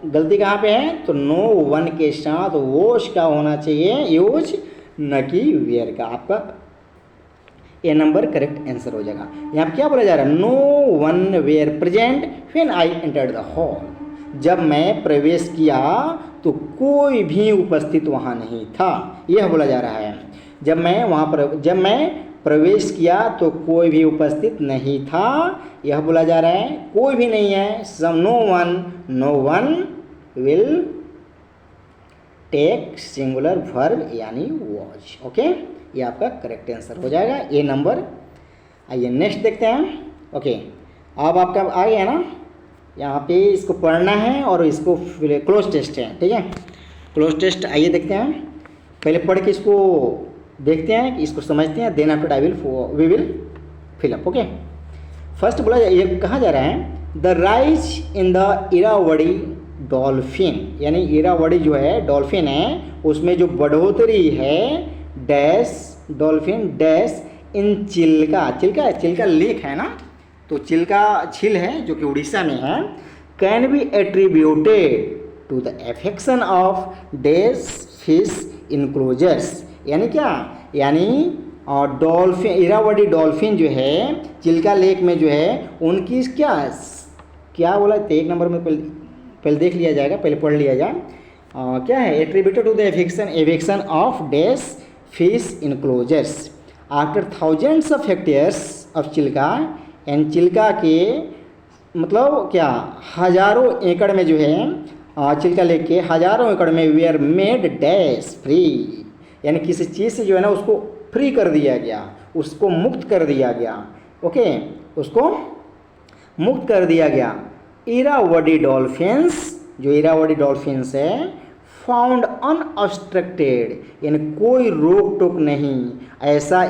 गलती कहाँ पे है? तो नो वन के साथ वॉश का होना चाहिए यूज, न कि वेयर का। आपका ए नंबर करेक्ट आंसर हो जाएगा। यहाँ पे क्या बोला जा रहा है? No one were present when I entered the hall. जब मैं प्रवेश किया तो कोई भी उपस्थित वहाँ नहीं था, यह बोला जा रहा है। जब मैं प्रवेश किया तो कोई भी उपस्थित नहीं था, यह बोला जा रहा है। कोई भी नहीं है, some no one will take singular verb यानी वॉच। ओके, ये आपका करेक्ट आंसर हो जाएगा, ए नंबर। आइए नेक्स्ट देखते हैं। ओके, अब आपका आ गया ना, यहाँ पे इसको पढ़ना है और इसको क्लोज टेस्ट है। ठीक है, क्लोज टेस्ट आइए देखते हैं। पहले पढ़ के इसको देखते हैं, इसको समझते हैं, then after we will fill up. Okay, first बोला ये कहा जा रहा है the rise in the Irrawaddy dolphin, यानी इरावदी जो है डॉल्फिन है, उसमें जो बढ़ोतरी है dash dolphin dash in Chilika, Chilika lake है ना, तो चिल्का झील है जो कि उड़ीसा में है, can be attributed to the affection of dash fish enclosures. यानी क्या? यानी डॉल्फिन, इरावदी डॉल्फिन जो है चिल्का लेक में जो है, उनकी क्या बोला? तो एक नंबर में पहले देख लिया जाएगा, पहले पढ़ लिया जाए। क्या है? Attributed to the affection of dash fish enclosures after thousands of hectares of Chilika, and Chilika के मतलब क्या हजारों एकड़ में जो है चिल्का लेक के हजारों एकड़ में वेयर मेड डैश फ्री, यानी किसी चीज़ से जो है ना उसको फ्री कर दिया गया, उसको मुक्त कर दिया गया। ओके, उसको मुक्त कर दिया गया। इरावदी डॉल्फिन्स, जो इरावदी डॉल्फिन्स है, फाउंड अनऑब्स्ट्रक्टेड, यानी कोई रोक टोक नहीं, ऐसा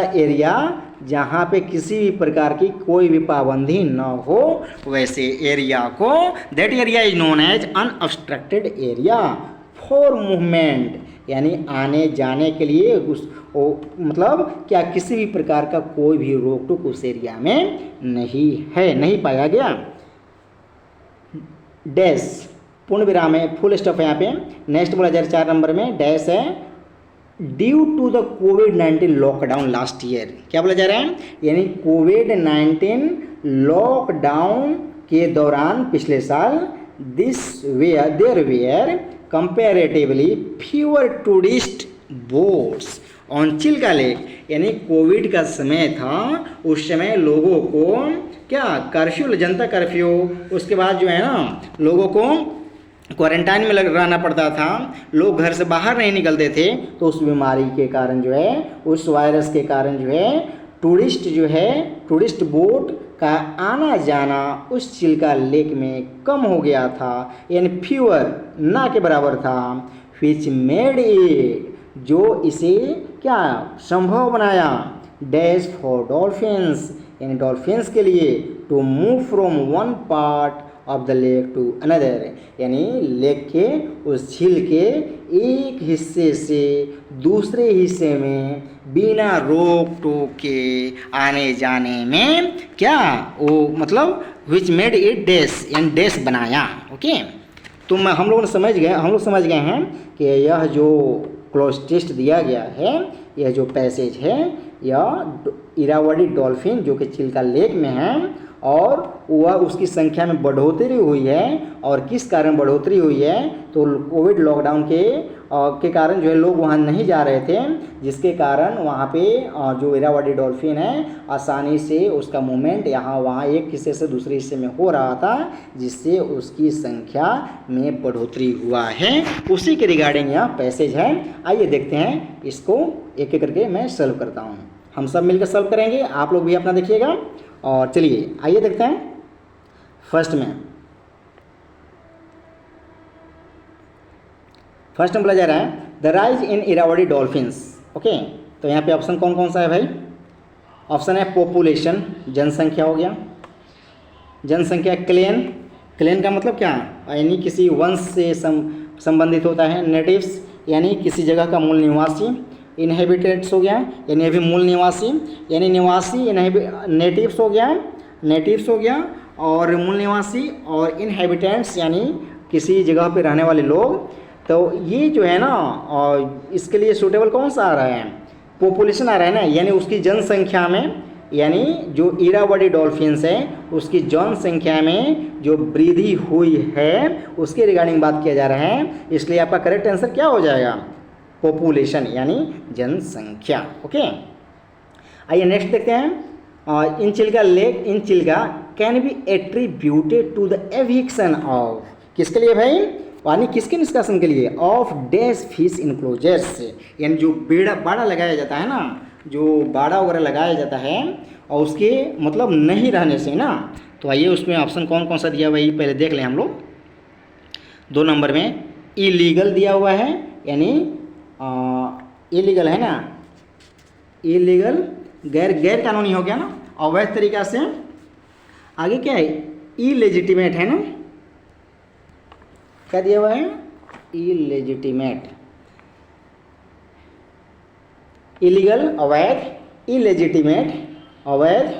एरिया जहाँ पे किसी भी प्रकार की कोई भी पाबंदी न हो, वैसे एरिया को that area is known as unobstructed area for movement, यानी आने जाने के लिए मतलब क्या किसी भी प्रकार का कोई भी रोक टोक उस एरिया में नहीं पाया गया। डैश पूर्ण विराम है, फुल स्टॉप है यहाँ पे। नेक्स्ट बोला जा रहा है 4 नंबर में, डैश है ड्यू टू द कोविड-19 लॉकडाउन लास्ट ईयर। क्या बोला जा रहा है? यानी कोविड-19 लॉकडाउन के दौरान पिछले साल there were comparatively fewer tourist boats on Chilika lake, यानी कोविड का समय था, उस समय लोगों को क्या कर्फ्यू, जनता कर्फ्यू, उसके बाद जो है ना लोगों को क्वारंटाइन में रहना पड़ता था, लोग घर से बाहर नहीं निकलते थे, तो उस बीमारी के कारण जो है, उस वायरस के कारण जो है टूरिस्ट बोट का आना जाना उस चिल्का लेक में कम हो गया था, यानी फ्यूअर ना के बराबर था। विच मेड इट, जो इसे क्या संभव बनाया, डैश फॉर डॉल्फिन्स, यानी डॉल्फिन्स के लिए, to move from one part of the lake to another, यानी लेक के उस झील के एक हिस्से से दूसरे हिस्से में बिना रोक टोक के आने जाने में क्या वो मतलब विच मेड इट डैश, यानी डैश बनाया। ओके, तो हम लोग समझ गए हैं कि यह जो क्लोज टेस्ट दिया गया है, यह जो पैसेज है, यह इरावदी डॉल्फिन जो कि चिल्का लेक में है, और वह उसकी संख्या में बढ़ोतरी हुई है। और किस कारण बढ़ोतरी हुई है, तो कोविड लॉकडाउन के कारण जो है लोग वहाँ नहीं जा रहे थे, जिसके कारण वहाँ पे जो इरावदी डॉल्फिन है आसानी से उसका मूवमेंट यहाँ वहाँ एक हिस्से से दूसरे हिस्से में हो रहा था, जिससे उसकी संख्या में बढ़ोतरी हुआ है। उसी के रिगार्डिंग यहाँ पैसेज है। आइए देखते हैं इसको एक एक करके मैं सॉल्व करता हूँ। हम सब मिलकर सॉल्व करेंगे, आप लोग भी अपना देखिएगा। और चलिए आइए देखते हैं फर्स्ट में बोला जा रहा है the rise in Irrawaddy dolphins. Okay, तो यहाँ पे ऑप्शन कौन कौन सा है भाई? ऑप्शन है पॉपुलेशन, जनसंख्या हो गया, जनसंख्या। क्लेन का मतलब क्या, यानी किसी वंश से संबंधित होता है। नेटिव्स यानी किसी जगह का मूल निवासी। इनहेबिटेट्स हो गया, यानी अभी मूल निवासी, यानी निवासी नेटिव्स हो गया और मूल निवासी। और इनहेबिटेंट्स यानी किसी जगह पे रहने वाले लोग। तो ये जो है ना, और इसके लिए सूटेबल कौन सा आ रहा है? पॉपुलेशन आ रहा है ना, यानी उसकी जनसंख्या में, यानी जो इरावदी डॉल्फिन्स है उसकी जनसंख्या में जो वृद्धि हुई है उसके रिगार्डिंग बात किया जा रहा है। इसलिए आपका करेक्ट आंसर क्या हो जाएगा? पॉपुलेशन यानी जनसंख्या। ओके, आइए नेक्स्ट देखते हैं। In Chilika can be attributed to the eviction of, किसके लिए भाई? यानी किसके निष्कासन के लिए? ऑफ डैश फिश इनक्लोजर्स, यानी जो बाड़ा लगाया जाता है ना, जो बाड़ा वगैरह लगाया जाता है और उसके मतलब नहीं रहने से ना। तो आइए उसमें ऑप्शन कौन कौन सा दिया भाई पहले देख लें हम लोग। 2 नंबर में इलीगल दिया हुआ है, यानी इलीगल है ना, इलीगल गैर कानूनी हो गया ना, अवैध तरीका से। आगे क्या है? इलेजिटिमेट है ना, क्या दिया हुआ है? इलेजिटिमेट, इलीगल अवैध, इलेजिटिमेट अवैध,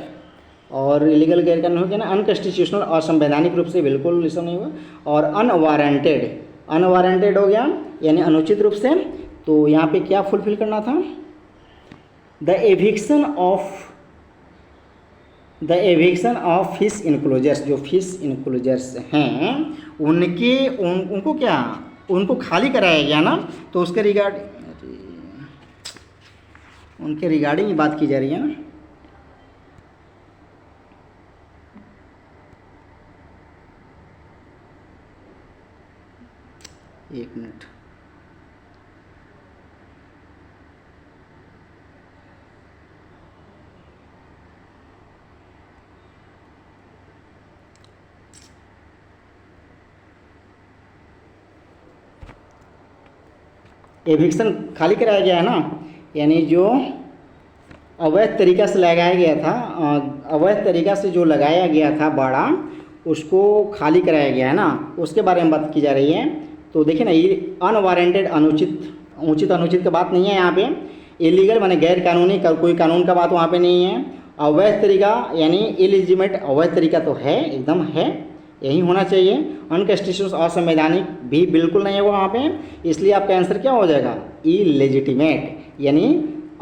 और इलीगल गैर कानूनी हो गया ना, अनकॉन्स्टिट्यूशनल असंवैधानिक रूप से, बिल्कुल ये सब नहीं हुआ। और अनवारंटेड हो गया, यानी अनुचित रूप से। तो यहाँ पे क्या फुलफिल करना था? The eviction of fish enclosures, जो फिश इनक्लोजर्स हैं उनको क्या, उनको खाली कराया गया ना, तो उसके उनके रिगार्डिंग ही बात की जा रही है ना। एक मिनट, एविक्शन खाली कराया गया है ना, यानी जो अवैध तरीका से लगाया गया था, अवैध तरीका से जो लगाया गया था बाड़ा, उसको खाली कराया गया है ना, उसके बारे में बात की जा रही है। तो देखिए ना, ये अनवारंटेड, उचित अनुचित का बात नहीं है यहाँ पे। इलीगल माने गैर कानूनी, कोई कानून का बात वहाँ पे नहीं है। अवैध तरीका यानी इलिजिमेट, अवैध तरीका तो है, एकदम है, यही होना चाहिए। अनकॉन्स्टिट्यूशनल असंवैधानिक भी बिल्कुल नहीं है वो वहाँ पे। इसलिए आपका आंसर क्या हो जाएगा? इलेजिटिमेट, यानी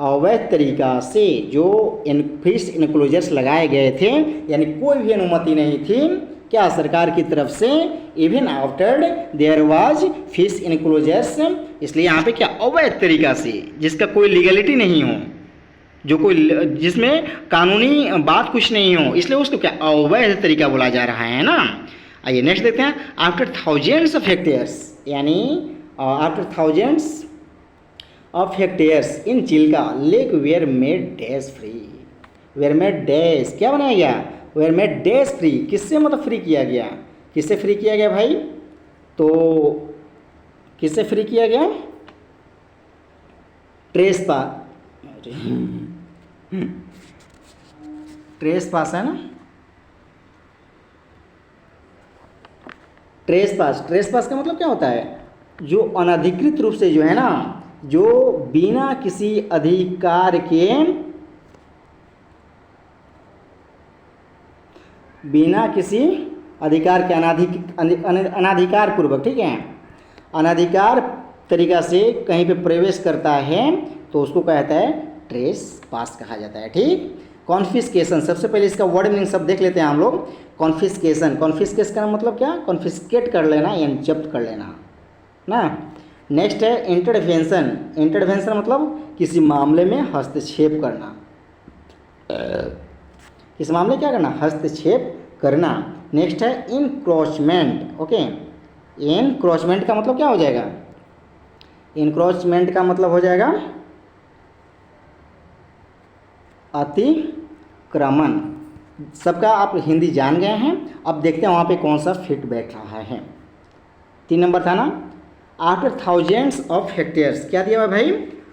अवैध तरीका से जो फिश इनक्लोजर्स लगाए गए थे, यानी कोई भी अनुमति नहीं थी क्या सरकार की तरफ से, even after their was fish enclosures. इसलिए यहाँ पे क्या, अवैध तरीका से, जिसका कोई लीगलिटी नहीं हो, जो कोई जिसमें कानूनी बात कुछ नहीं हो, इसलिए उसको क्या, अवैध तरीका बोला जा रहा है ना। आइए नेक्स्ट देखते हैं। आफ्टर थाउजेंड्स ऑफ हेक्टेयर्स, यानी after thousands of hectares in Chilika lake were made dash free, were made dash, क्या बनाया गया? वेयर मेड डैश फ्री, किससे मतलब फ्री किया गया? किससे फ्री किया गया भाई? तो किससे फ्री किया गया? ट्रेस पास है ना, ट्रेस पास का मतलब क्या होता है? जो अनधिकृत रूप से जो है ना, जो बिना किसी अधिकार के, बिना किसी अधिकार के अनाधिकार पूर्वक, ठीक है, अनाधिकार तरीका से कहीं पे प्रवेश करता है, तो उसको कहता है ट्रेस पास कहा जाता है। ठीक, कॉन्फिस्केशन, सबसे पहले इसका वर्ड मीनिंग सब देख लेते हैं हम लोग। कॉन्फिस्केशन, कॉन्फिस्केशन का मतलब क्या? कॉन्फिस्केट कर लेना यानी जब्त कर लेना ना। नेक्स्ट है इंटरवेंशन, इंटरवेंशन मतलब किसी मामले में हस्तक्षेप करना, किस मामले क्या करना? हस्तक्षेप करना। नेक्स्ट है इनक्रोचमेंट, ओके, इनक्रोचमेंट का मतलब क्या हो जाएगा? इनक्रोचमेंट का मतलब हो जाएगा अतिक्रमण। सबका आप हिंदी जान गए हैं, अब देखते हैं वहाँ पे कौन सा फिट बैठ रहा है। 3 नंबर था ना, आफ्टर थाउजेंड्स ऑफ हेक्टेयर्स, क्या दिया हुआ भाई?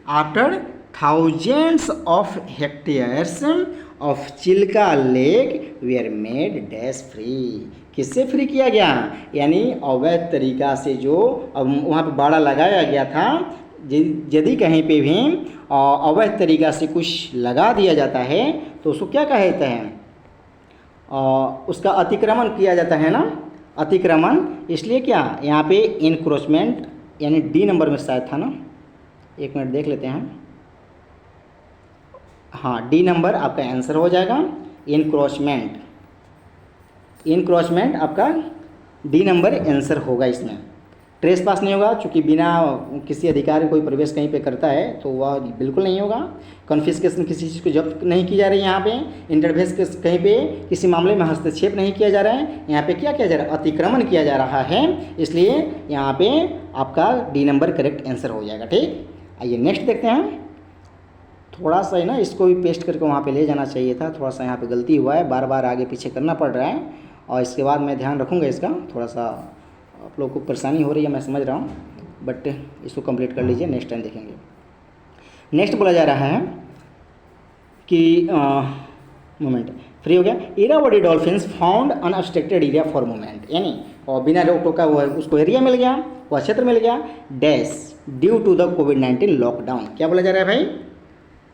After thousands of hectares of Chilika lake were made dash free, किससे फ्री किया गया? यानी अवैध तरीका से जो वहाँ पे बाड़ा लगाया गया था, यदि कहीं पे भी अवैध तरीका से कुछ लगा दिया जाता है तो उसको क्या कहते हैं? उसका अतिक्रमण किया जाता है ना, अतिक्रमण। इसलिए क्या यहाँ पे इनक्रोचमेंट यानी डी नंबर में शायद था ना, 1 मिनट देख लेते हैं। हाँ, डी नंबर आपका आंसर हो जाएगा, इनक्रोचमेंट। इनक्रोचमेंट आपका डी नंबर आंसर होगा इसमें। ट्रेस पास नहीं होगा, चूँकि बिना किसी अधिकार कोई प्रवेश कहीं पे करता है तो वह बिल्कुल नहीं होगा। कॉन्फिस्केशन, किसी चीज़ को जब्त नहीं की जा रही है यहाँ पे। इंटरवेंस कहीं पे किसी मामले में हस्तक्षेप नहीं किया जा रहा है, यहाँ पे क्या किया जा रहा है? अतिक्रमण किया जा रहा है, इसलिए यहाँ पे आपका डी नंबर करेक्ट आंसर हो जाएगा। ठीक, आइए नेक्स्ट देखते हैं। थोड़ा सा है ना, इसको भी पेस्ट करके वहाँ पे ले जाना चाहिए था, थोड़ा सा यहाँ पे गलती हुआ है, बार बार आगे पीछे करना पड़ रहा है, और इसके बाद मैं ध्यान रखूँगा इसका। थोड़ा सा आप लोग को परेशानी हो रही है, मैं समझ रहा हूँ, बट इसको कंप्लीट कर लीजिए, नेक्स्ट टाइम देखेंगे। नेक्स्ट बोला जा रहा है कि मोमेंट फ्री हो गया। Irrawaddy dolphins found unobstructed area for movement, यानी और बिना रोक टोका वो उसको एरिया मिल गया, वह क्षेत्र मिल गया, डैश ड्यू टू द कोविड-19 लॉकडाउन। क्या बोला जा रहा है भाई?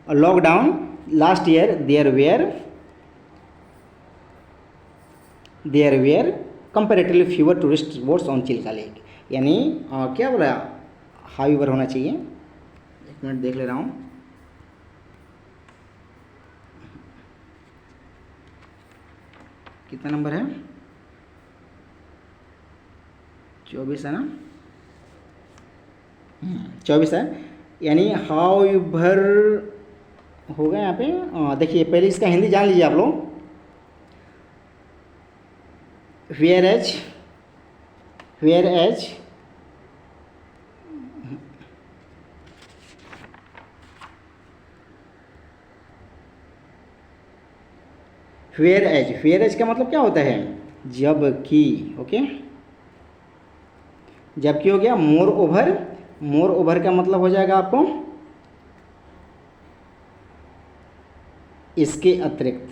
Lockdown last year there were comparatively fewer tourist boats on Chilika lake, यानी क्या बोला? हाईवर होना चाहिए, 1 मिनट देख ले रहा हूँ। कितना नंबर है? 24 है ना? 24 है, यानी हाईवर होगा यहाँ पे। देखिए पहले इसका हिंदी जान लीजिए आप लोग। वेयर एज का मतलब क्या होता है? जबकि, ओके, जबकि हो गया। मोर ओवर का मतलब हो जाएगा आपको इसके अतिरिक्त।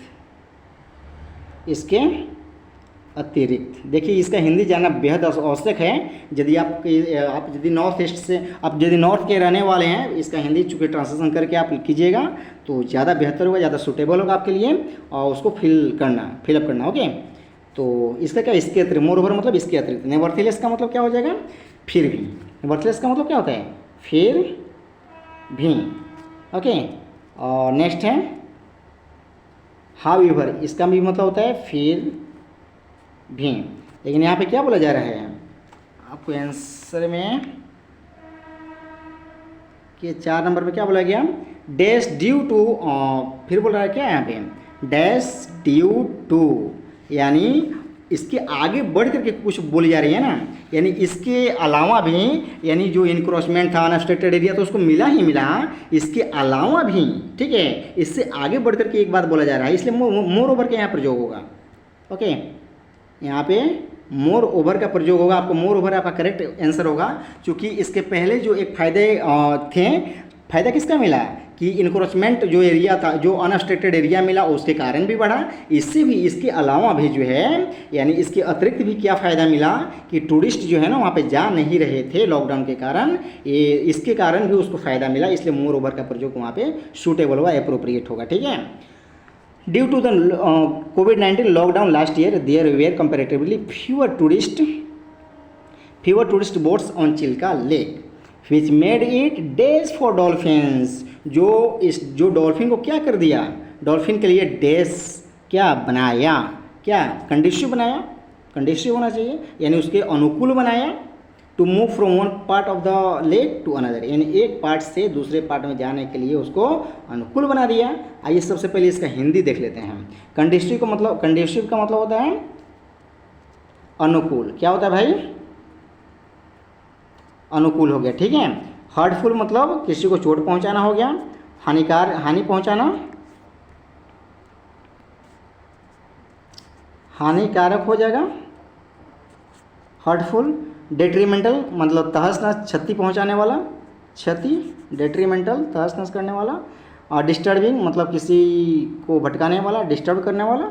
देखिए इसका हिंदी जानना बेहद आवश्यक है। यदि आप यदि नॉर्थ ईस्ट से, आप यदि नॉर्थ के रहने वाले हैं, इसका हिंदी चूँकि ट्रांसलेशन करके आप कीजिएगा तो ज़्यादा बेहतर होगा, ज़्यादा सूटेबल होगा आपके लिए, और उसको फिलअप करना। ओके, तो इसका क्या? इसके अतिरिक्त। मोर ओवर मतलब इसके अतिरिक्त। नेवरथिलेस का मतलब क्या हो जाएगा? फिर भी। नेवरथिलेस का मतलब क्या होता है? फिर भी। ओके, और नेक्स्ट है हाउएवर, इसका भी मतलब होता है फिर भी। लेकिन यहाँ पे क्या बोला जा रहा है आपको आंसर में कि 4 नंबर पे क्या बोला गया? डैश ड्यू टू, फिर बोल रहा है क्या यहाँ पे? डैश ड्यू टू, यानी इसके आगे बढ़ करके कुछ बोली जा रही है ना, यानी इसके अलावा भी, यानी जो इनक्रोचमेंट था अनअब्स्ट्रक्टेड एरिया तो उसको मिला ही मिला, इसके अलावा भी, ठीक है, इससे आगे बढ़ करके एक बात बोला जा रहा है, इसलिए मोर ओवर के यहाँ प्रयोग होगा। ओके, यहाँ पे मोर ओवर का प्रयोग होगा। आपको मोर ओवर आपका करेक्ट आंसर होगा, क्योंकि इसके पहले जो एक फायदे थे, फायदा किसका मिला कि इनक्रोचमेंट जो एरिया था, जो अनअब्स्ट्रक्टेड एरिया मिला, उसके कारण भी बढ़ा। इससे भी, इसके अलावा भी जो है, यानी इसके अतिरिक्त भी क्या फ़ायदा मिला कि टूरिस्ट जो है ना वहाँ पे जा नहीं रहे थे लॉकडाउन के कारण, ये इसके कारण भी उसको फ़ायदा मिला, इसलिए मोर ओवर का प्रयोग वहाँ पे सूटेबल होगा, अप्रोप्रिएट होगा। ठीक है। Due to the COVID-19 lockdown last year there were comparatively fewer tourist boats on Chilika lake which made it days for dolphins, जो डॉल्फिन को क्या कर दिया? डॉल्फिन के लिए डैश क्या बनाया, क्या कंडीशिव बनाया, कंडीशिव होना चाहिए, यानी उसके अनुकूल बनाया। To move from one part of the lake to another, यानी एक पार्ट से दूसरे पार्ट में जाने के लिए उसको अनुकूल बना दिया। आइए सबसे पहले इसका हिंदी देख लेते हैं। कंडीशिव का मतलब, कंडीशिव का मतलब होता है अनुकूल। क्या होता है भाई, अनुकूल हो गया, ठीक है। हर्टफुल मतलब किसी को चोट पहुंचाना हो गया, हानि पहुंचाना, हानिकारक हो जाएगा हर्टफुल। डेट्रीमेंटल मतलब तहस नहस, क्षति पहुंचाने वाला, क्षति, डेट्रीमेंटल तहस नहस करने वाला। और डिस्टर्बिंग मतलब किसी को भटकाने वाला, डिस्टर्ब करने वाला।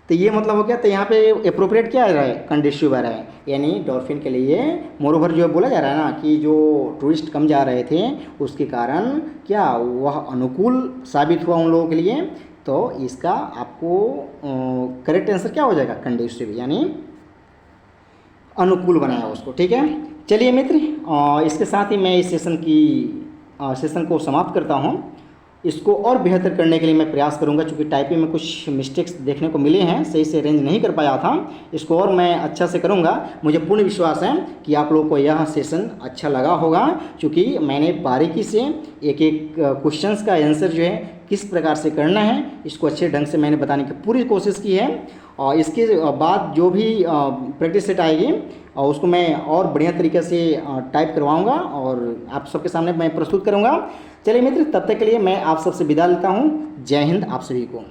तो ये मतलब हो गया। तो यहाँ पे अप्रोप्रिएट क्या आ रहा है, कंडीशिव आ रहा है, यानी डॉल्फिन के लिए। मोरोवर जो बोला जा रहा है ना कि जो टूरिस्ट कम जा रहे थे उसके कारण क्या वह अनुकूल साबित हुआ उन लोगों के लिए। तो इसका आपको करेक्ट आंसर क्या हो जाएगा, कंडीशिव, यानी अनुकूल बनाया उसको, ठीक है। चलिए मित्र, इसके साथ ही मैं इस सेशन को समाप्त करता हूँ। इसको और बेहतर करने के लिए मैं प्रयास करूंगा, क्योंकि टाइपिंग में कुछ मिस्टेक्स देखने को मिले हैं, सही से अरेंज नहीं कर पाया था। इसको और मैं अच्छा से करूंगा। मुझे पूर्ण विश्वास है कि आप लोगों को यह सेशन अच्छा लगा होगा, क्योंकि मैंने बारीकी से एक एक क्वेश्चंस का आंसर जो है किस प्रकार से करना है इसको अच्छे ढंग से मैंने बताने की पूरी कोशिश की है। और इसके बाद जो भी प्रैक्टिस सेट आएगी और उसको मैं और बढ़िया तरीके से टाइप करवाऊंगा और आप सबके सामने मैं प्रस्तुत करूंगा। चलिए मित्र, तब तक के लिए मैं आप सबसे विदा लेता हूं। जय हिंद आप सभी को।